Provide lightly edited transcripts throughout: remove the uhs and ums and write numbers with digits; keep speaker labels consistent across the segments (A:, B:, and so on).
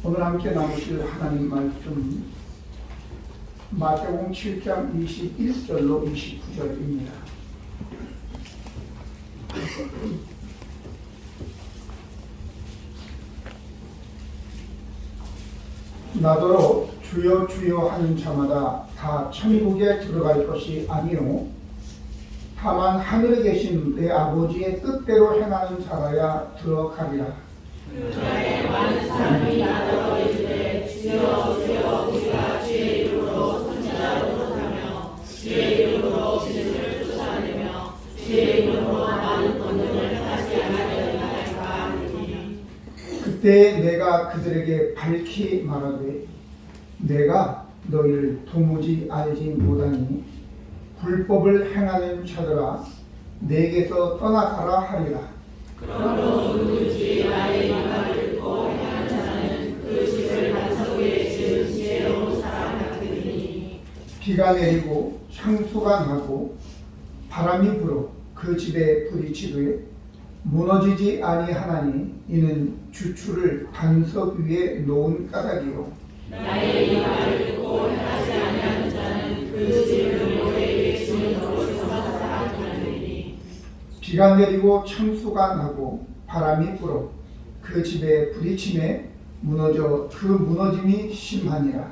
A: 오늘 함께 나누실 하나님 말씀 마태복음 7장 21절로 29절입니다. 나더러 주여 주여 하는 자마다 다 천국에 들어갈 것이 아니요 다만 하늘에 계신 내 아버지의 뜻대로 행하는 자라야 들어가리라.
B: 그날에 많은 사람이 나더러 이르되 주여 주여 우리가 주의 이름으로 선지자를 노릇하며 주의 이름으로 진리를 쫓아내며 주의 이름으로 많은 권능을 행하지 않으려니까 하리니
A: 그때 내가 그들에게 밝히 말하되 내가 너희를 도무지 알지 못하니 불법을 행하는 자들아 내게서 떠나가라 하리라.
B: 그러므로 누구든지 나의 말을 듣고 행하는 자는 그 집을 반석 위에 지은 지혜로운 사람 같으니
A: 비가 내리고 창수가 나고 바람이 불어 그 집에 부딪히되 무너지지 아니하나니 이는 주추를 반석 위에 놓은 까닭이요
B: 나의 이 말을 듣고 행하지 아니하는 자는 그 집을 모래 위에 지은 것으로 사다 하느니라.
A: 비가 내리고 창수가 나고 바람이 불어 그 집에 부딪힘에 무너져 그 무너짐이 심하니라.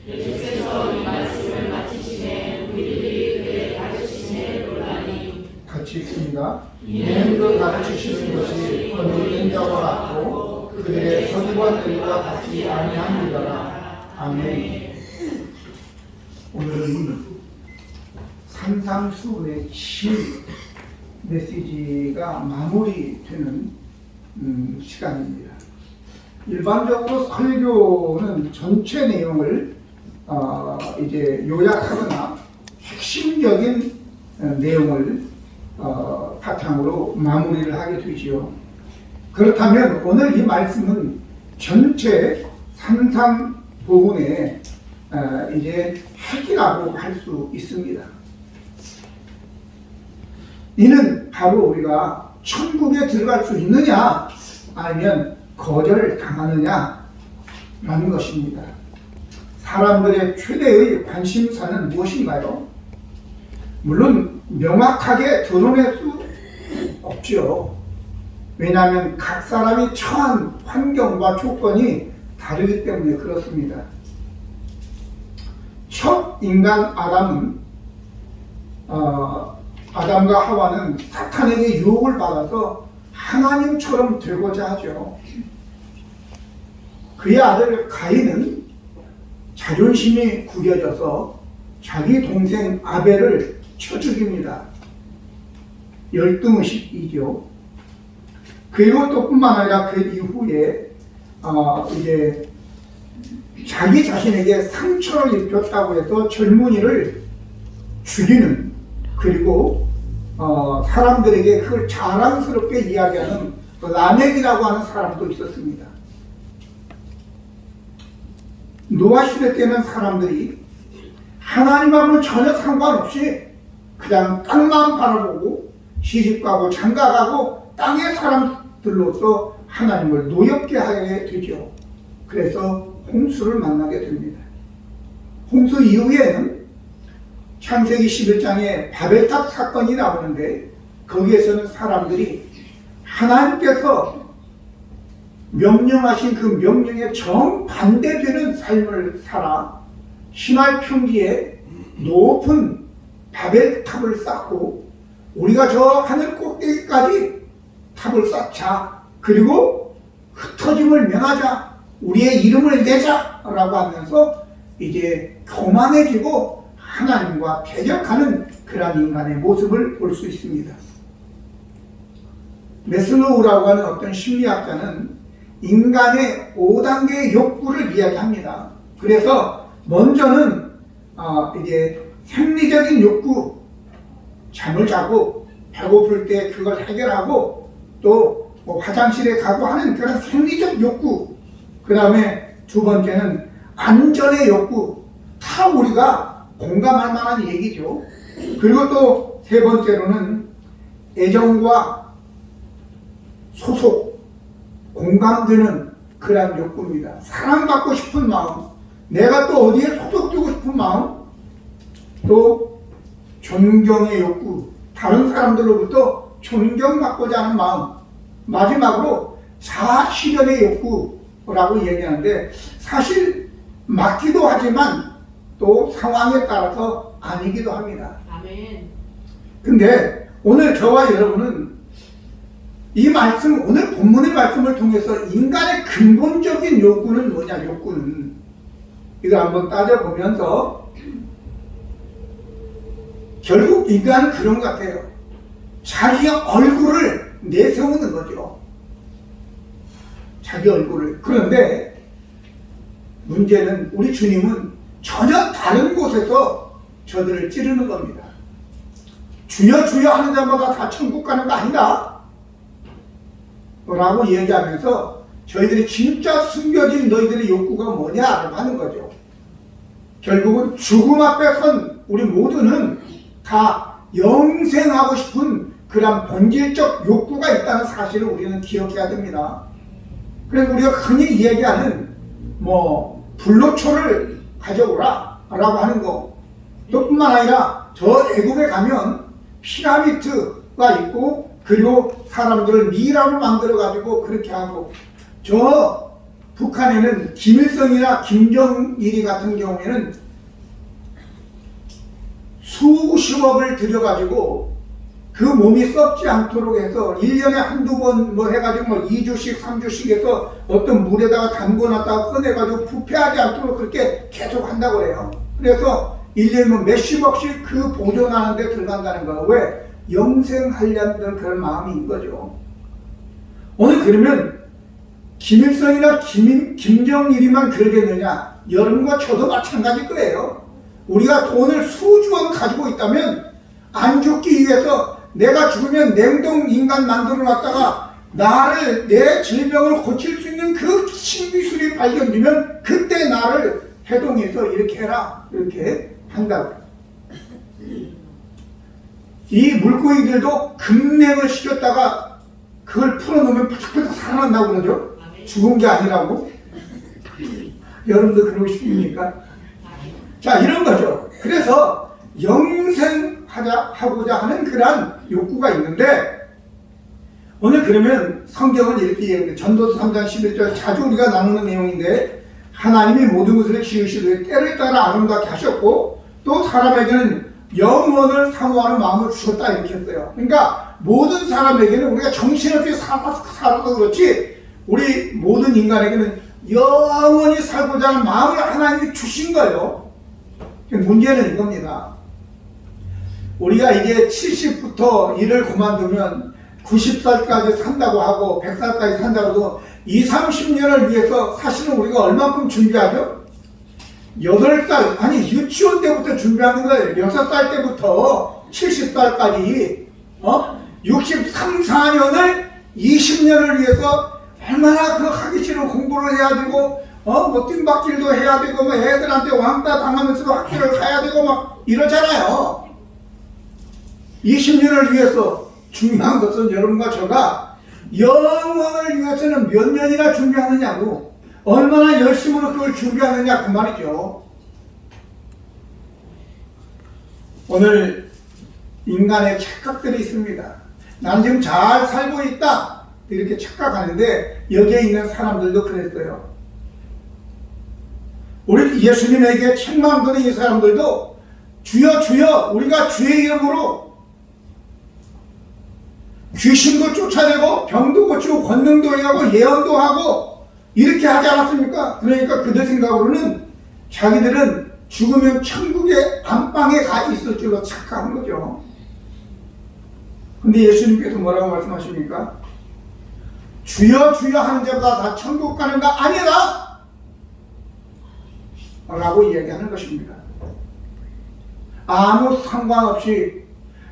B: 예수께서 이 말씀을 마치시매 우리들이 그의 가르치심에 놀라니
A: 같이 읽습니다. 이는 그 가르치시는 것이 권위 있는 자와 같고 그들의 서기관 들과 같지 아니함이더라. 아멘. 오늘은 산상수훈의 신 메시지가 마무리되는 시간입니다. 일반적으로 설교는 전체 내용을 이제 요약하거나 핵심적인 내용을 바탕으로 마무리를 하게 되지요. 그렇다면 오늘 이 말씀은 전체 산상복음의 이제 핵이라고 할 수 있습니다. 이는 바로 우리가 천국에 들어갈 수 있느냐 아니면 거절당하느냐 라는 것입니다. 사람들의 최대의 관심사는 무엇인가요? 물론 명확하게 드러낼 수 없죠. 왜냐하면 각 사람이 처한 환경과 조건이 다르기 때문에 그렇습니다. 첫 인간 아담과 하와는 사탄에게 유혹을 받아서 하나님처럼 되고자 하죠. 그의 아들 가인은 자존심이 구겨져서 자기 동생 아벨을 쳐 죽입니다. 열등의식이죠. 그리고 또 뿐만 아니라 그 이후에 이제 자기 자신에게 상처를 입혔다고 해서 젊은이를 죽이는, 그리고 사람들에게 그걸 자랑스럽게 이야기하는 라멕이라고 하는 사람도 있었습니다. 노아 시대 때는 사람들이 하나님하고는 전혀 상관없이 그냥 땅만 바라보고 시집가고 장가가고 땅의 사람들로서 하나님을 노엽게 하게 되죠. 그래서 홍수를 만나게 됩니다. 홍수 이후에는 창세기 11장에 바벨탑 사건이 나오는데 거기에서는 사람들이 하나님께서 명령하신 그 명령에 정반대되는 삶을 살아 신할 평지에 높은 바벨탑을 쌓고 우리가 저 하늘 꼭대기까지 탑을 쌓자, 그리고 흩어짐을 면하자, 우리의 이름을 내자 라고 하면서 이제 교만해지고 하나님과 대적하는 그런 인간의 모습을 볼 수 있습니다. 메슬로우라고 하는 어떤 심리학자는 인간의 5단계의 욕구를 이야기합니다. 그래서 먼저는 이제 생리적인 욕구, 잠을 자고 배고플 때 그걸 해결하고 또 뭐 화장실에 가고 하는 그런 생리적 욕구, 그 다음에 두 번째는 안전의 욕구, 다 우리가 공감할 만한 얘기죠. 그리고 또 세 번째로는 애정과 소속, 공감되는 그런 욕구입니다. 사랑받고 싶은 마음, 내가 또 어디에 소속되고 싶은 마음, 또 존경의 욕구, 다른 사람들로부터 존경받고자 하는 마음, 마지막으로 자아실현의 욕구라고 얘기하는데, 사실 맞기도 하지만 또 상황에 따라서 아니기도 합니다.
B: 아멘.
A: 근데 오늘 저와 여러분은 이 말씀, 오늘 본문의 말씀을 통해서 인간의 근본적인 욕구는 뭐냐, 욕구는 이거 한번 따져보면서 결국 인간은 그런 것 같아요. 자기 얼굴을 내세우는 거죠. 자기 얼굴을. 그런데 문제는 우리 주님은 전혀 다른 곳에서 저들을 찌르는 겁니다. 주여 주여 하는 자마다 다 천국 가는 거 아니다 라고 얘기하면서 저희들이 진짜 숨겨진 너희들의 욕구가 뭐냐라고 하는 거죠. 결국은 죽음 앞에 선 우리 모두는 다 영생하고 싶은 그런 본질적 욕구가 있다는 사실을 우리는 기억해야 됩니다. 그래서 우리가 흔히 얘기하는 불로초를 가져오라 라고 하는 거, 또 뿐만 아니라 저 애굽에 가면 피라미드가 있고, 그리고 사람들을 미라로 만들어 가지고 그렇게 하고, 저 북한에는 김일성이나 김정일이 같은 경우에는 수십억을 들여가지고 그 몸이 썩지 않도록 해서 1년에 한두 번 해가지고 2주씩 3주씩 해서 어떤 물에다가 담궈놨다가 꺼내가지고 부패하지 않도록 그렇게 계속 한다고 해요. 그래서 1년에 몇십억씩 그 보존하는 데 들어간다는 거예요. 왜? 영생하려는 그런 마음이 있는 거죠. 오늘 그러면 김일성이나 김정일이만 그러겠느냐? 여러분과 저도 마찬가지일 거예요. 우리가 돈을 수조원 가지고 있다면 안 죽기 위해서 내가 죽으면 냉동 인간 만들어 놨다가 나를, 내 질병을 고칠 수 있는 그 신기술이 발견되면 그때 나를 해동해서 이렇게 해라, 이렇게 한다고. 이 물고기들도 급냉을 시켰다가 그걸 풀어놓으면 푸석푸석 살아난다고 그러죠. 죽은 게 아니라고. 여러분도 그러고 싶습니까? 자, 이런 거죠. 그래서 영생하고자 하는 그러한 욕구가 있는데, 오늘 그러면 성경은 이렇게 얘기합니다. 전도서 3장 11절, 자주 우리가 나누는 내용인데, 하나님이 모든 것을 지으시되 때를 따라 아름답게 하셨고, 또 사람에게는 영원을 사모하는 마음을 주셨다, 이렇게 했어요. 그러니까 모든 사람에게는, 우리가 정신없이 살아도 그렇지, 우리 모든 인간에게는 영원히 살고자 하는 마음을 하나님이 주신 거예요. 문제는 이겁니다. 우리가 이제 70부터 일을 그만두면 90살까지 산다고 하고 100살까지 산다고 해도 20, 30년을 위해서 사실은 우리가 얼마큼 준비하죠? 8살, 아니 유치원 때부터 준비하는 거예요. 6살 때부터 70살까지 63, 4년을 20년을 위해서 얼마나 그 하기 싫은 공부를 해야 되고 띵박질도 해야 되고 애들한테 왕따 당하면서도 학교를 가야 되고 막 이러잖아요. 20년을 위해서 중요한 것은 여러분과 저가 영원을 위해서는 몇 년이나 준비하느냐고, 얼마나 열심으로 그걸 준비하느냐 그 말이죠. 오늘 인간의 착각들이 있습니다. 난 지금 잘 살고 있다 이렇게 착각하는데, 여기에 있는 사람들도 그랬어요. 우리 예수님에게 책망 드는 이 사람들도 주여 주여 우리가 주의 이름으로 귀신도 쫓아내고 병도 고치고 권능도 행하고 예언도 하고 이렇게 하지 않았습니까? 그러니까 그들 생각으로는 자기들은 죽으면 천국의 안방에 가 있을 줄로 착각한 거죠. 근데 예수님께서 뭐라고 말씀하십니까? 주여 주여 하는 자보다 다 천국 가는 거 아니라 라고 이야기하는 것입니다. 아무 상관없이,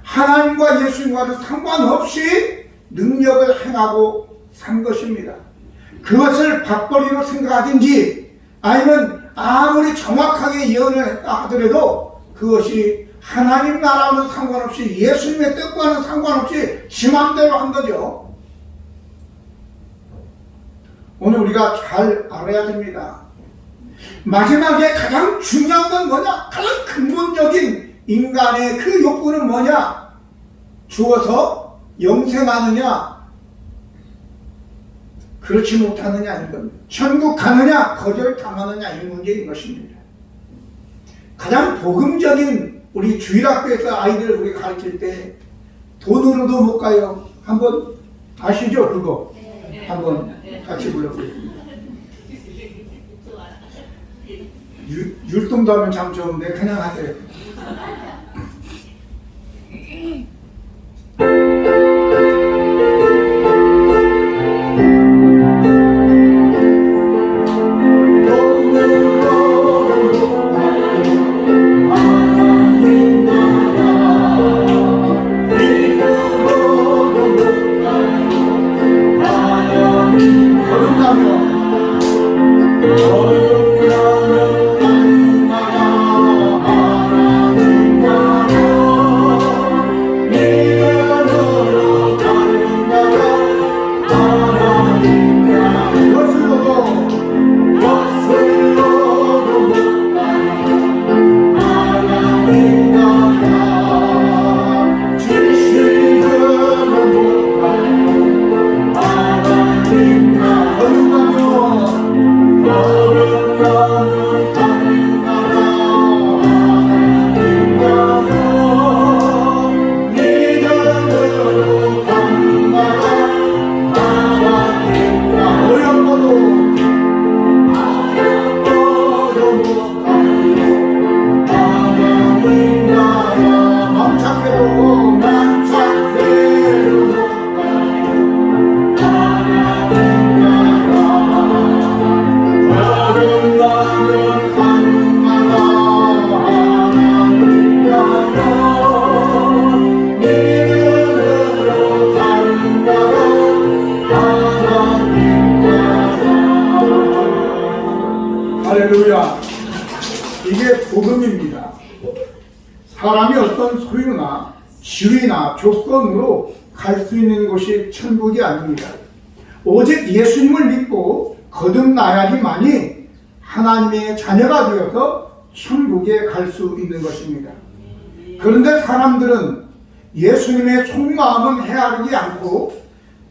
A: 하나님과 예수님과는 상관없이 능력을 행하고 산 것입니다. 그것을 밥벌이로 생각하든지 아니면 아무리 정확하게 예언을 했다 하더라도 그것이 하나님 나라와는 상관없이, 예수님의 뜻과는 상관없이 지 맘대로 한 거죠. 오늘 우리가 잘 알아야 됩니다. 마지막에 가장 중요한 건 뭐냐? 가장 근본적인 인간의 그 욕구는 뭐냐? 죽어서 영생하느냐? 그렇지 못하느냐 이건 천국 가느냐 거절당하느냐 이 문제인 것입니다. 가장 복음적인 우리 주일학교에서 아이들 우리 가르칠 때 돈으로도 못 가요. 한번 아시죠 그거? 한번 같이 불러보겠습니다. 율동도 하면 참 좋은데 그냥 하세요. 할렐루야. 이게 복음입니다. 사람이 어떤 소유나 지위나 조건으로 갈 수 있는 곳이 천국이 아닙니다. 오직 예수님을 믿고 거듭나야지만이 하나님의 자녀가 되어서 천국에 갈 수 있는 것입니다. 그런데 사람들은 예수님의 속마음은 헤아리지 않고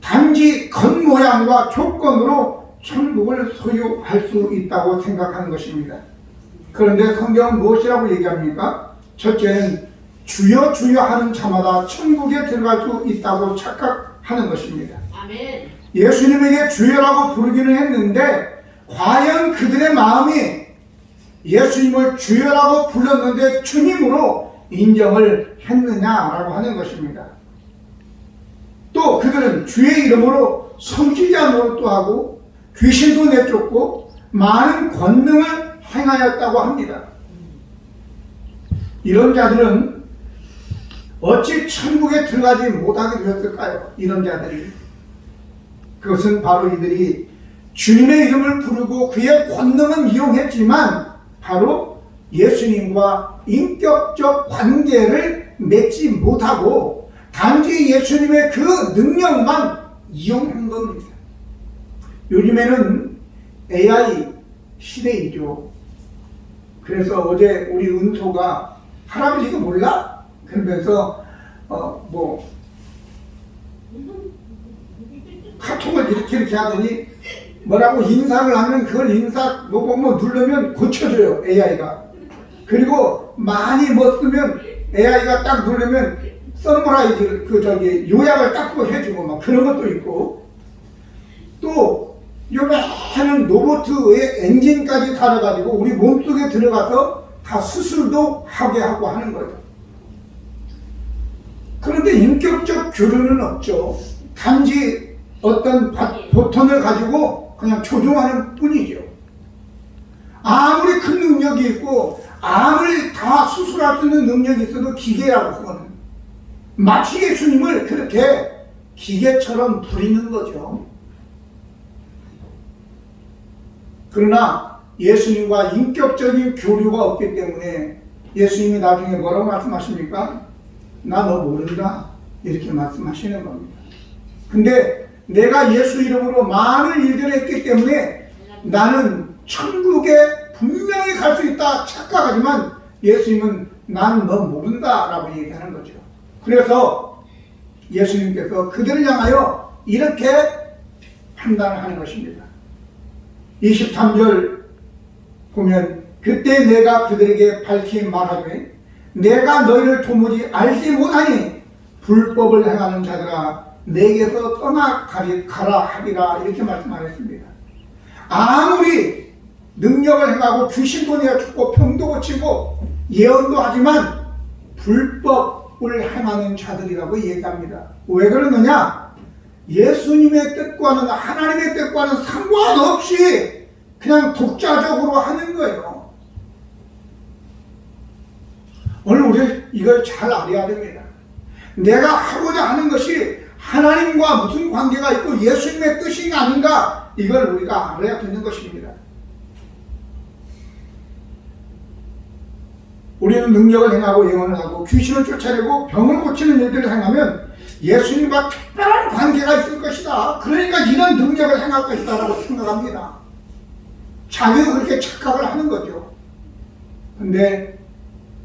A: 단지 겉모양과 조건으로 천국을 소유할 수 있다고 생각하는 것입니다. 그런데 성경은 무엇이라고 얘기합니까? 첫째는 주여 주여 하는 자마다 천국에 들어갈 수 있다고 착각하는 것입니다.
B: 아멘.
A: 예수님에게 주여라고 부르기는 했는데 과연 그들의 마음이 예수님을 주여라고 불렀는데 주님으로 인정을 했느냐라고 하는 것입니다. 또 그들은 주의 이름으로 성취자 노릇도 하고 귀신도 내쫓고 많은 권능을 행하였다고 합니다. 이런 자들은 어찌 천국에 들어가지 못하게 되었을까요? 이런 자들이. 그것은 바로 이들이 주님의 이름을 부르고 그의 권능은 이용했지만 바로 예수님과 인격적 관계를 맺지 못하고 단지 예수님의 그 능력만 이용한 겁니다. 요즘에는 AI 시대이죠. 그래서 어제 우리 은소가 할아버지 이거 몰라? 그러면서 카톡을 이렇게 하더니 뭐라고 인사를 하면 그걸 인사 뭐 누르면 고쳐줘요 AI가. 그리고 많이 못 쓰면 AI가 딱 누르면 서머라이즈 요약을 딱 또 해주고 막 그런 것도 있고, 또 요만한 로봇의 엔진까지 달아가지고 우리 몸속에 들어가서 다 수술도 하게 하고 하는 거예요. 그런데 인격적 교류는 없죠. 단지 어떤 버튼을 가지고 그냥 조종하는 뿐이죠. 아무리 큰 능력이 있고 아무리 다 수술할 수 있는 능력이 있어도 기계라고 그거는. 마치 예수님을 그렇게 기계처럼 부리는 거죠. 그러나 예수님과 인격적인 교류가 없기 때문에 예수님이 나중에 뭐라고 말씀하십니까? 나 너 모른다 이렇게 말씀하시는 겁니다. 근데 내가 예수 이름으로 많은 일들을 했기 때문에 나는 천국에 분명히 갈 수 있다 착각하지만 예수님은 난 너 모른다 라고 얘기하는 거죠. 그래서 예수님께서 그들을 향하여 이렇게 판단을 하는 것입니다. 23절 보면 그때 내가 그들에게 밝히 말하되 내가 너희를 도무지 알지 못하니 불법을 행하는 자들아 내게서 가라 하리라 이렇게 말씀하였습니다. 아무리 능력을 행하고 귀신도 내어주고 병도 고치고 예언도 하지만 불법을 행하는 자들이라고 얘기합니다. 왜 그러느냐? 예수님의 뜻과는 하나님의 뜻과는 상관없이 그냥 독자적으로 하는 거예요. 오늘 우리 이걸 잘 알아야 됩니다. 내가 하고자 하는 것이 하나님과 무슨 관계가 있고 예수님의 뜻이 아닌가 이걸 우리가 알아야 되는 것입니다. 우리는 능력을 행하고 예언을 하고 귀신을 쫓아내고 병을 고치는 일들을 행하면 예수님과 특별한 관계가 있을 것이다. 그러니까 이런 능력을 행할 것이다 라고 생각합니다. 자기가 그렇게 착각을 하는 거죠. 근데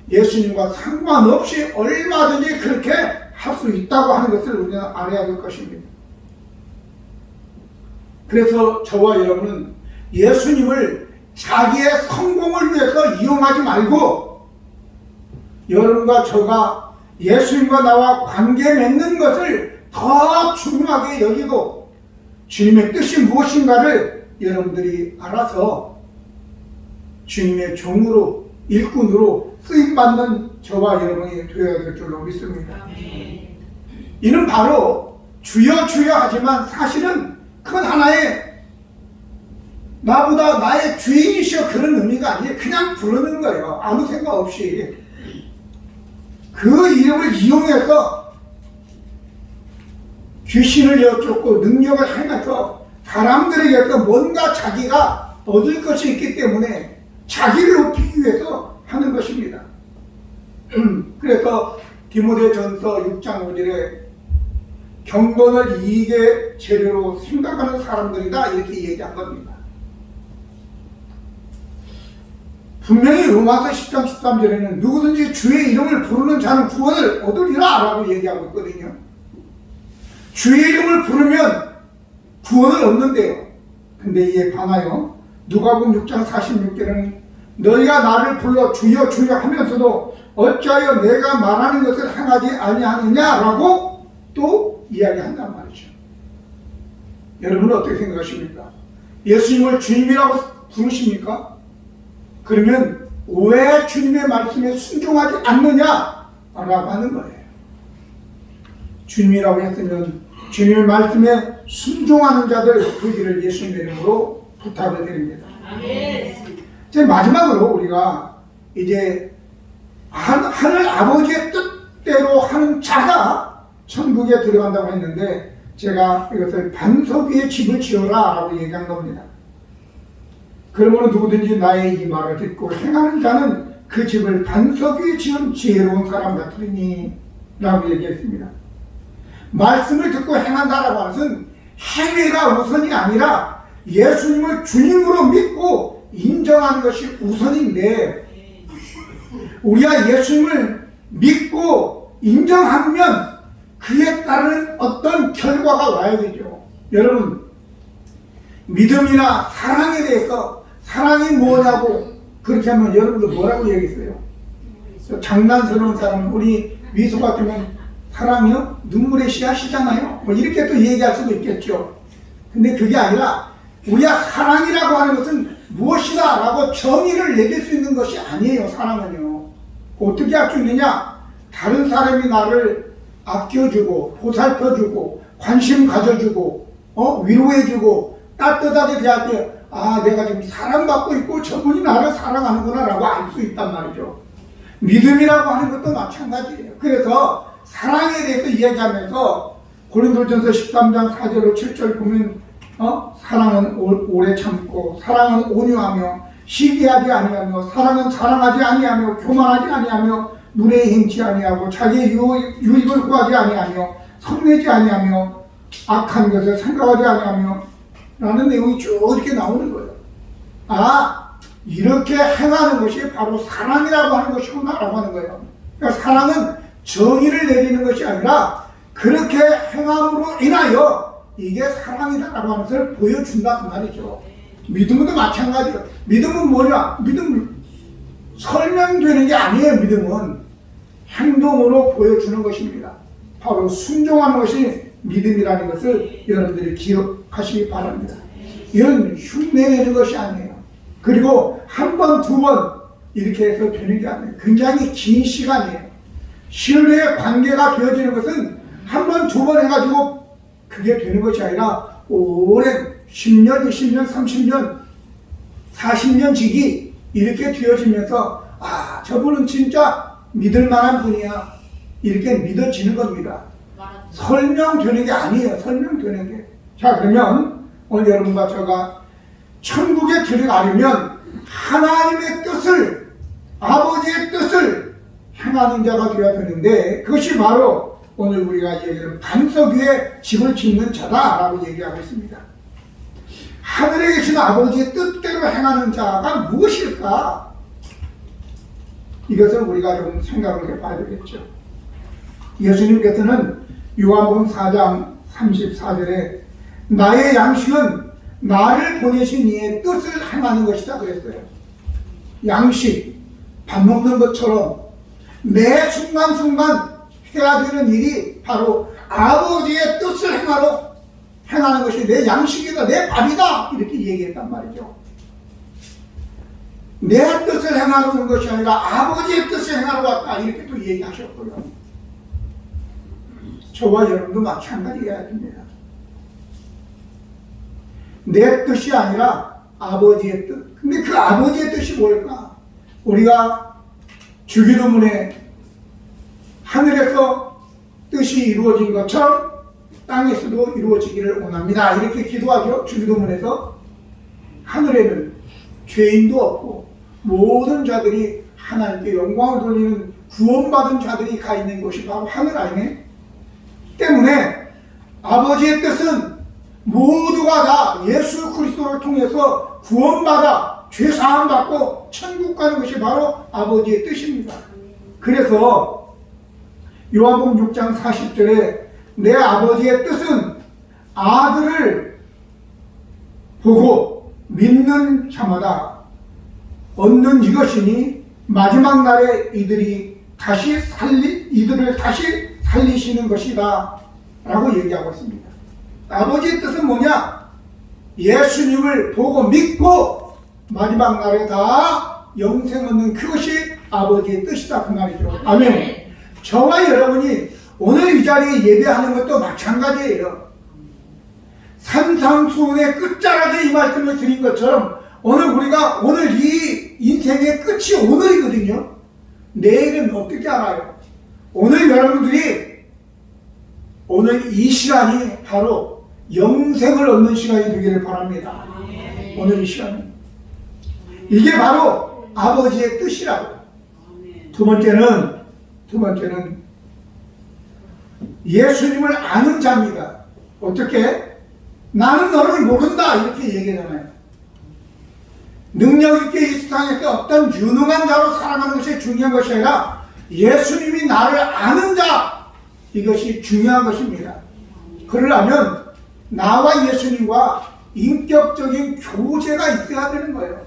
A: 예수님과 상관없이 얼마든지 그렇게 할 수 있다고 하는 것을 우리는 알아야 될 것입니다. 그래서 저와 여러분은 예수님을 자기의 성공을 위해서 이용하지 말고 여러분과 저가 예수님과 나와 관계 맺는 것을 더 중요하게 여기고 주님의 뜻이 무엇인가를 여러분들이 알아서 주님의 종으로 일꾼으로 쓰임받는 저와 여러분이 되어야 될 줄로 믿습니다. 이는 바로 주여 주여 하지만 사실은 그건 하나의 나보다 나의 주인이시여 그런 의미가 아니에요. 그냥 부르는 거예요. 아무 생각 없이. 그 이름을 이용해서 귀신을 여쭙고 능력을 행해서 사람들에게서 뭔가 자기가 얻을 것이 있기 때문에 자기를 높이기 위해서 하는 것입니다. 그래서 디모데전서 6장 5절에 경건을 이익의 재료로 생각하는 사람들이다 이렇게 얘기한 겁니다. 분명히 로마서 10장 13절에는 누구든지 주의 이름을 부르는 자는 구원을 얻으리라 라고 얘기하고 있거든요. 주의 이름을 부르면 구원을 얻는데요. 근데 이에 반하여 누가복음 6장 46절에는 너희가 나를 불러 주여 주여 하면서도 어찌하여 내가 말하는 것을 행하지 아니하느냐라고 또 이야기한단 말이죠. 여러분은 어떻게 생각하십니까? 예수님을 주님이라고 부르십니까? 그러면 왜 주님의 말씀에 순종하지 않느냐라고 하는 거예요. 주님이라고 했으면 주님의 말씀에 순종하는 자들 그들을 예수님의 이름으로 부탁을 드립니다.
B: 아멘.
A: 이제 마지막으로 우리가 이제 하늘 아버지의 뜻대로 하는 자가 천국에 들어간다고 했는데 제가 이것을 반석 위에 집을 지어라 라고 얘기한 겁니다. 그러므로 누구든지 나의 이 말을 듣고 행하는 자는 그 집을 반석 위에 지은 지혜로운 사람 같으니 라고 얘기했습니다. 말씀을 듣고 행한다라고 하는 것은 행위가 우선이 아니라 예수님을 주님으로 믿고 인정하는 것이 우선인데 우리가 예수님을 믿고 인정하면 그에 따른 어떤 결과가 와야 되죠. 여러분 믿음이나 사랑에 대해서 사랑이 뭐냐고 그렇게 하면 여러분들 뭐라고 얘기했어요? 장난스러운 사람 우리 미소 같으면 사랑이요? 눈물의 씨앗이잖아요. 뭐 이렇게 또 얘기할 수도 있겠죠. 근데 그게 아니라 우리가 사랑이라고 하는 것은 무엇이다 라고 정의를 내릴 수 있는 것이 아니에요. 사랑은요. 어떻게 할 수 있느냐? 다른 사람이 나를 아껴주고 보살펴주고 관심 가져주고 위로해주고 따뜻하게 대할 때 아 내가 지금 사랑받고 있고 저분이 나를 사랑하는구나 라고 알 수 있단 말이죠. 믿음이라고 하는 것도 마찬가지예요. 그래서 사랑에 대해서 이야기하면서 고린도전서 13장 4절로 7절 보면 사랑은 오래 참고 사랑은 온유하며 시기하지 아니하며 사랑은 자랑하지 아니하며 교만하지 아니하며 무례히 행치 아니하고 자기의 유익을 구하지 아니하며 성내지 아니하며 악한 것을 생각하지 아니하며 라는 내용이 쭉 이렇게 나오는 거예요. 아, 이렇게 행하는 것이 바로 사랑이라고 하는 것이구나 라고 하는 거예요. 그러니까 사랑은 정의를 내리는 것이 아니라 그렇게 행함으로 인하여 이게 사랑이다라고 하는 것을 보여준다 그 말이죠. 믿음도 마찬가지예요. 믿음은 뭐냐? 믿음은 설명되는 게 아니에요. 믿음은 행동으로 보여주는 것입니다. 바로 순종하는 것이 믿음이라는 것을 여러분들이 기억하시기 바랍니다. 이런 흉내내는 것이 아니에요. 그리고 한 번, 두 번 이렇게 해서 되는 게 아니에요. 굉장히 긴 시간이에요. 신뢰의 관계가 되어지는 것은 한 번, 두 번 해가지고 그게 되는 것이 아니라 오랜 10년, 20년, 30년, 40년 지기 이렇게 되어지면서 아, 저분은 진짜 믿을 만한 분이야. 이렇게 믿어지는 겁니다. 설명되는 게 아니에요. 설명되는 게. 자, 그러면 오늘 여러분과 제가 천국에 들어가려면 하나님의 뜻을, 아버지의 뜻을 행하는 자가 되어야 되는데 그것이 바로 오늘 우리가 얘기하는 반석 위에 집을 짓는 자다라고 얘기하고 있습니다. 하늘에 계신 아버지의 뜻대로 행하는 자가 무엇일까? 이것을 우리가 좀 생각을 해봐야 되겠죠. 예수님께서는 요한복음 4장 34절에 나의 양식은 나를 보내신 이의 뜻을 행하는 것이다 그랬어요. 양식, 밥 먹는 것처럼 매 순간순간 해야 되는 일이 바로 아버지의 뜻을 행하는 것이 내 양식이다, 내 밥이다 이렇게 얘기했단 말이죠. 내 뜻을 행하는 것이 아니라 아버지의 뜻을 행하러 왔다 이렇게 또 얘기하셨고요. 저와 여러분도 마찬가지여야 됩니다. 내 뜻이 아니라 아버지의 뜻. 근데 그 아버지의 뜻이 뭘까? 우리가 주기도문에 하늘에서 뜻이 이루어진 것처럼 땅에서도 이루어지기를 원합니다. 이렇게 기도하죠. 주기도문에서. 하늘에는 죄인도 없고 모든 자들이 하나님께 영광을 돌리는 구원받은 자들이 가 있는 곳이 바로 하늘 아니네. 때문에 아버지의 뜻은 모두가 다 예수 그리스도를 통해서 구원받아 죄사함 받고 천국 가는 것이 바로 아버지의 뜻입니다. 그래서 요한복음 6장 40절에 내 아버지의 뜻은 아들을 보고 믿는 자마다 얻는 이것이니 마지막 날에 이들을 다시 살리시는 것이다 라고 얘기하고 있습니다. 아버지의 뜻은 뭐냐? 예수님을 보고 믿고 마지막 날에 다 영생 얻는 그것이 아버지의 뜻이다 그 말이죠. 아멘. 저와 여러분이 오늘 이 자리에 예배하는 것도 마찬가지예요. 산상수훈의 끝자락에 이 말씀을 드린 것처럼 오늘 이 인생의 끝이 오늘이거든요. 내일은 어떻게 알아요? 오늘 여러분들이 오늘 이 시간이 바로 영생을 얻는 시간이 되기를 바랍니다. 오늘 이 시간이. 이게 바로 아버지의 뜻이라고. 두 번째는 예수님을 아는 자입니다. 어떻게? 나는 너를 모른다 이렇게 얘기하잖아요. 능력 있게 이 세상에서 어떤 유능한 자로 살아가는 것이 중요한 것이 아니라 예수님이 나를 아는 자, 이것이 중요한 것입니다. 그러려면 나와 예수님과 인격적인 교제가 있어야 되는 거예요.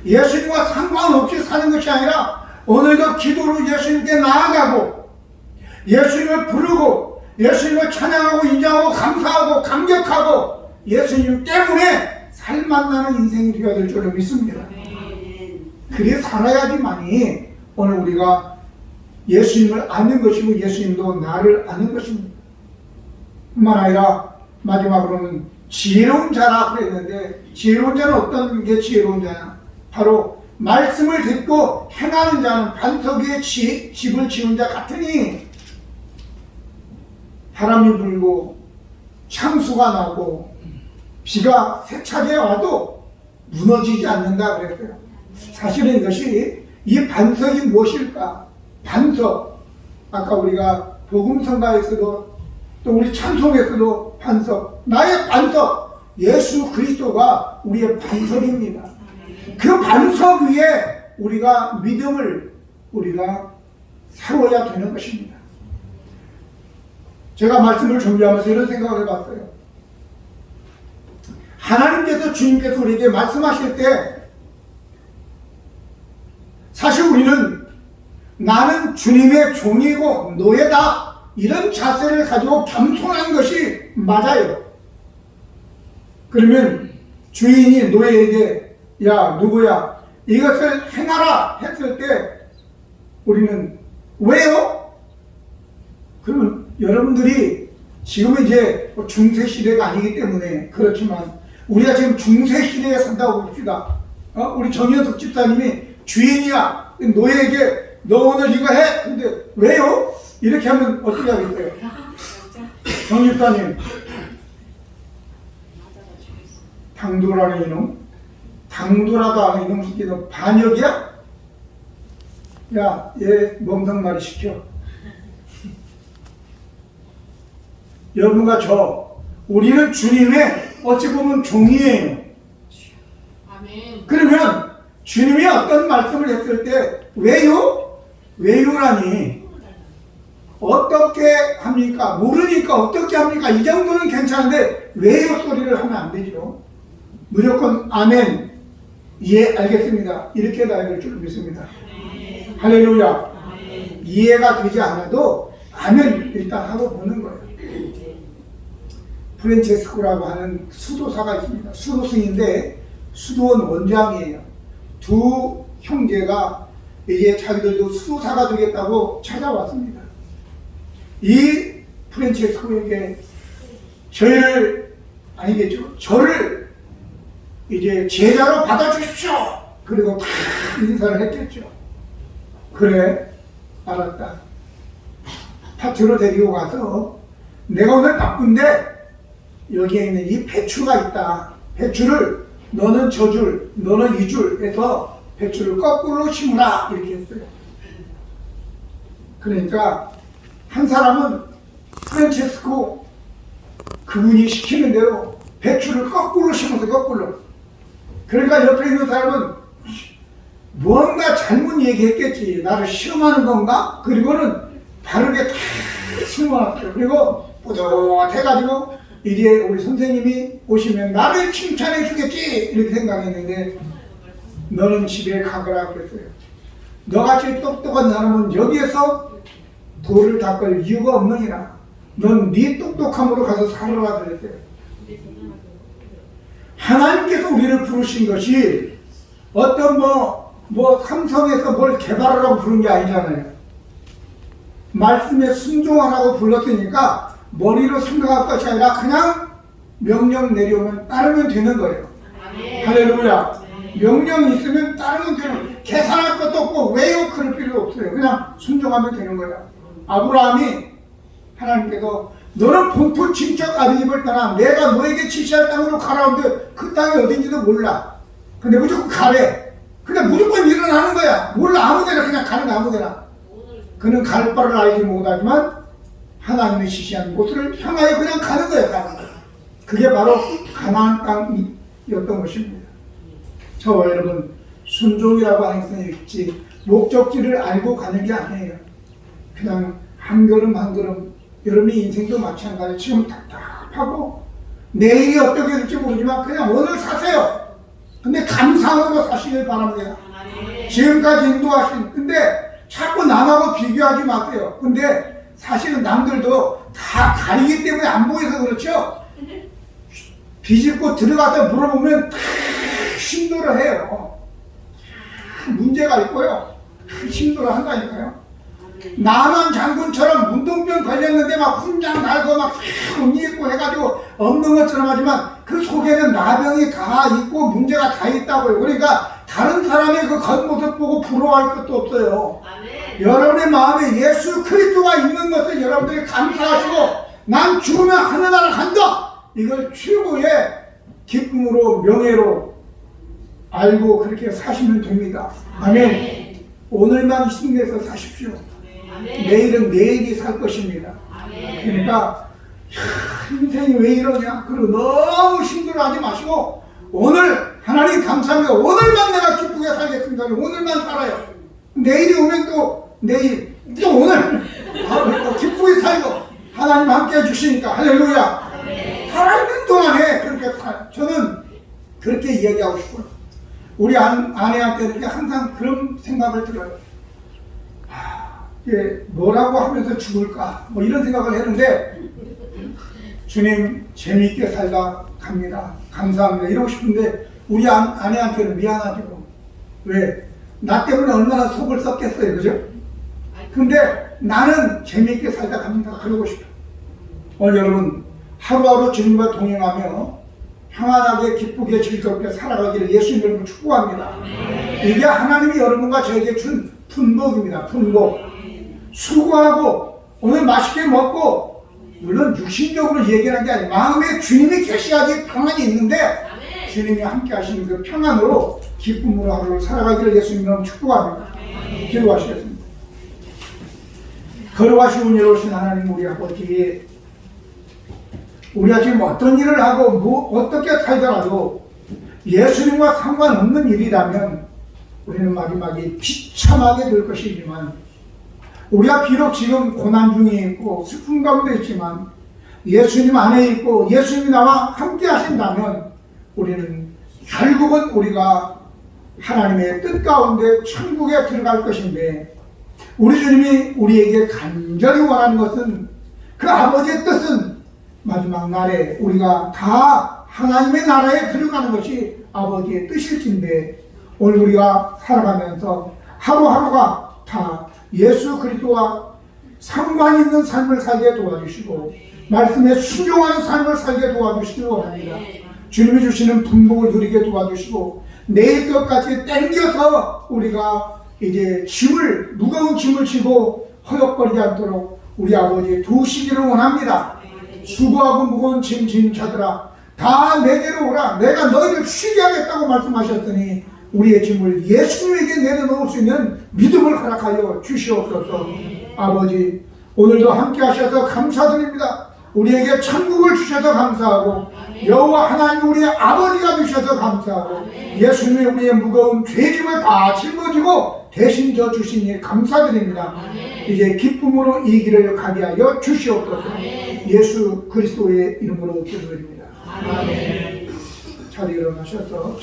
A: 예수님과 상관없이 사는 것이 아니라 오늘도 기도로 예수님께 나아가고 예수님을 부르고 예수님을 찬양하고 인정하고 감사하고 감격하고 예수님 때문에 살맛나는 인생이 되어야 될 줄로 믿습니다. 그래 살아야지만이 오늘 우리가 예수님을 아는 것이고 예수님도 나를 아는 것입니다. 뿐만 아니라 마지막으로는 지혜로운 자라 그랬는데 지혜로운 자는 어떤 게 지혜로운 자냐? 바로 말씀을 듣고 행하는 자는 반석 위에 집을 지은 자 같으니 바람이 불고 창수가 나고 비가 세차게 와도 무너지지 않는다 그랬어요. 사실은 이것이 이 반석이 무엇일까? 반석. 아까 우리가 복음성가에서도 또 우리 찬송에서도 반석, 나의 반석, 예수 그리스도가 우리의 반석입니다. 그 반석 위에 우리가 믿음을 우리가 세워야 되는 것입니다. 제가 말씀을 준비하면서 이런 생각을 해봤어요. 하나님께서, 주님께서 우리에게 말씀하실 때 사실 우리는 나는 주님의 종이고 노예다, 이런 자세를 가지고 겸손한 것이 맞아요. 그러면 주인이 노예에게 야 누구야 이것을 행하라 했을 때 우리는 왜요? 그러면 여러분들이 지금은 이제 중세 시대가 아니기 때문에 그렇지만 우리가 지금 중세 시대에 산다고 봅시다. 우리 정현석 집사님이 주인이야, 노예에게 너 오늘 이거 해. 근데 왜요? 이렇게 하면 어떻게 하겠어요? 정 집사님, 당돌하는 이놈, 당돌하다 하는 이놈 새끼 너 반역이야? 야, 얘 멍석말이 시켜. 여러분과 우리는 주님의 어찌 보면 종이에요.
B: 아멘.
A: 그러면 주님이 어떤 말씀을 했을 때 왜요? 왜요라니 어떻게 합니까? 모르니까 어떻게 합니까? 이 정도는 괜찮은데 왜요 소리를 하면 안 되죠. 무조건 아멘, 예 알겠습니다, 이렇게 나야 될 줄 믿습니다.
B: 아멘.
A: 할렐루야.
B: 아멘.
A: 이해가 되지 않아도 아멘 일단 하고 보는 거예요. 프란체스코라고 하는 수도사가 있습니다. 수도승인데 수도원 원장이에요. 두 형제가 이제 자기들도 수도사가 되겠다고 찾아왔습니다. 이 프란체스코에게 저를 이제 제자로 받아주십시오. 그리고 다 인사를 했겠죠. 그래, 알았다. 파티로 데리고 가서 내가 오늘 바쁜데 여기에 있는 이 배추가 있다. 배추를 너는 저줄, 너는 이줄 해서 배추를 거꾸로 심으라 이렇게 했어요. 그러니까 한 사람은 프란체스코 그분이 시키는 대로 배추를 거꾸로 심어서 거꾸로. 그러니까 옆에 있는 사람은 뭔가 잘못 얘기했겠지. 나를 시험하는 건가? 그리고는 바르게 다 심어놨어요. 그리고 뿌듯해가지고 이제 우리 선생님이 오시면 나를 칭찬해 주겠지 이렇게 생각했는데 너는 집에 가거라 그랬어요. 너같이 똑똑한 사람은 여기에서 돌을 닦을 이유가 없느니라. 넌 네 똑똑함으로 가서 살아라 그랬어요. 하나님께서 우리를 부르신 것이 어떤 삼성에서 뭘 개발하라고 부른 게 아니잖아요. 말씀에 순종하라고 불렀으니까 머리로 생각할 것이 아니라 그냥 명령 내려오면 따르면 되는 거예요.
B: 아멘.
A: 할렐루야. 명령이 있으면 따르면 되는 거예요. 계산할 것도 없고 왜요? 그럴 필요 없어요. 그냥 순종하면 되는 거예요. 아브라함이 하나님께서 너는 본토 친척 아비집을 떠나 내가 너에게 지시할 땅으로 가라는데 그 땅이 어딘지도 몰라. 근데 무조건 가래. 그냥 무조건 일어나는 거야. 몰라, 아무데나 그냥 가는 거야. 아무데나. 그는 갈 바를 알지 못하지만 하나님이 지시한 곳을 향하여 그냥 가는 거예요. 가는 거야. 그게 바로 가나안 땅이었던 것입니다. 저와 여러분, 순종이라고 하는 것은 있지 목적지를 알고 가는 게 아니에요. 그냥 한 걸음 한 걸음. 여러분의 인생도 마찬가지예요. 지금 답답하고 내일이 어떻게 될지 모르지만 그냥 오늘 사세요. 근데 감사함으로 사시길 바랍니다. 지금까지 인도하신, 근데 자꾸 남하고 비교하지 마세요. 근데 사실은 남들도 다 가리기 때문에 안 보여서 그렇죠. 비집고 들어가서 물어보면 다 힘들어 해요. 문제가 있고요. 힘들어 한다니까요. 남한 장군처럼 문둥병 걸렸는데 막 훈장 달고 막 옷 입고 해가지고 없는 것처럼 하지만 그 속에는 나병이 다 있고 문제가 다 있다고요. 그러니까 다른 사람의 그 겉모습 보고 부러워할 것도 없어요.
B: 아멘.
A: 여러분의 마음에 예수 그리스도가 있는 것을 여러분들이 감사하시고 난 죽으면 하늘나라 간다. 이걸 최고의 기쁨으로 명예로 알고 그렇게 사시면 됩니다. 아멘. 오늘만 힘내서 사십시오.
B: 아멘.
A: 내일은 내일이 살 것입니다.
B: 아멘.
A: 그러니까 인생이 왜 이러냐? 그리고 너무 힘들어하지 마시고 오늘 하나님 감사합니다. 오늘만 내가 기쁘게 살겠습니다. 오늘만 살아요. 내일이 오면 또 내일 또 오늘 또 기쁘게 살고 하나님 함께 해주시니까 할렐루야. 살아있는 동안에 그렇게 저는 그렇게 이야기하고 싶어요. 우리 아내한테 이렇게 항상 그런 생각을 들어요. 이게 뭐라고 하면서 죽을까? 뭐 이런 생각을 했는데 주님 재미있게 살다 갑니다. 감사합니다. 이러고 싶은데 우리 아내한테는 미안하죠. 왜? 나 때문에 얼마나 속을 썩겠어요. 그죠? 근데 나는 재미있게 살다 갑니다. 그러고 싶어요. 오늘 여러분 하루하루 주님과 동행하며 평안하게 기쁘게 즐겁게 살아가기를 예수 이름으로 축복합니다. 이게 하나님이 여러분과 저에게 준 분복입니다. 분복. 수고하고 오늘 맛있게 먹고 물론 육신적으로 얘기하는 게 아니라 마음에 주님이 계셔야지 평안이 있는데 주님이 함께 하시는 그 평안으로 기쁨으로 하루를 살아가기를 예수님으로 축복합니다. 기도하시겠습니다. 걸어가시고 은혜로우신 하나님 우리 아버지, 우리가 지금 어떤 일을 하고 어떻게 살더라도 예수님과 상관없는 일이라면 우리는 마지막에 비참하게 될 것이지만, 우리가 비록 지금 고난 중에 있고 슬픔 가운데 있지만 예수님 안에 있고 예수님이 나와 함께 하신다면 우리는 결국은 우리가 하나님의 뜻 가운데 천국에 들어갈 것인데, 우리 주님이 우리에게 간절히 원하는 것은, 그 아버지의 뜻은 마지막 날에 우리가 다 하나님의 나라에 들어가는 것이 아버지의 뜻일진데, 오늘 우리가 살아가면서 하루하루가 다 예수 그리스도와 상관 있는 삶을 살게 도와주시고 말씀에 순종하는 삶을 살게 도와주시기 원합니다. 주님이 주시는 분복을 누리게 도와주시고 내일 것까지 땡겨서 우리가 이제 무거운 짐을 지고 허덕거리지 않도록 우리 아버지 두시기를 원합니다. 수고하고 무거운 짐 진 자들아 다 내게로 오라. 내가 너희를 쉬게 하겠다고 말씀하셨더니 우리의 짐을 예수님에게 내려놓을 수 있는 믿음을 허락하여 주시옵소서. 아버지, 오늘도 함께 하셔서 감사드립니다. 우리에게 천국을 주셔서 감사하고 여호와 하나님 우리의 아버지가 되셔서 감사하고 예수님이 우리의 무거운 죄짐을 다 짊어지고 대신 져 주시니 감사드립니다. 이제 기쁨으로 이 길을 가게 하여 주시옵소서. 예수 그리스도의 이름으로 기도드립니다. 잘 일어나셔서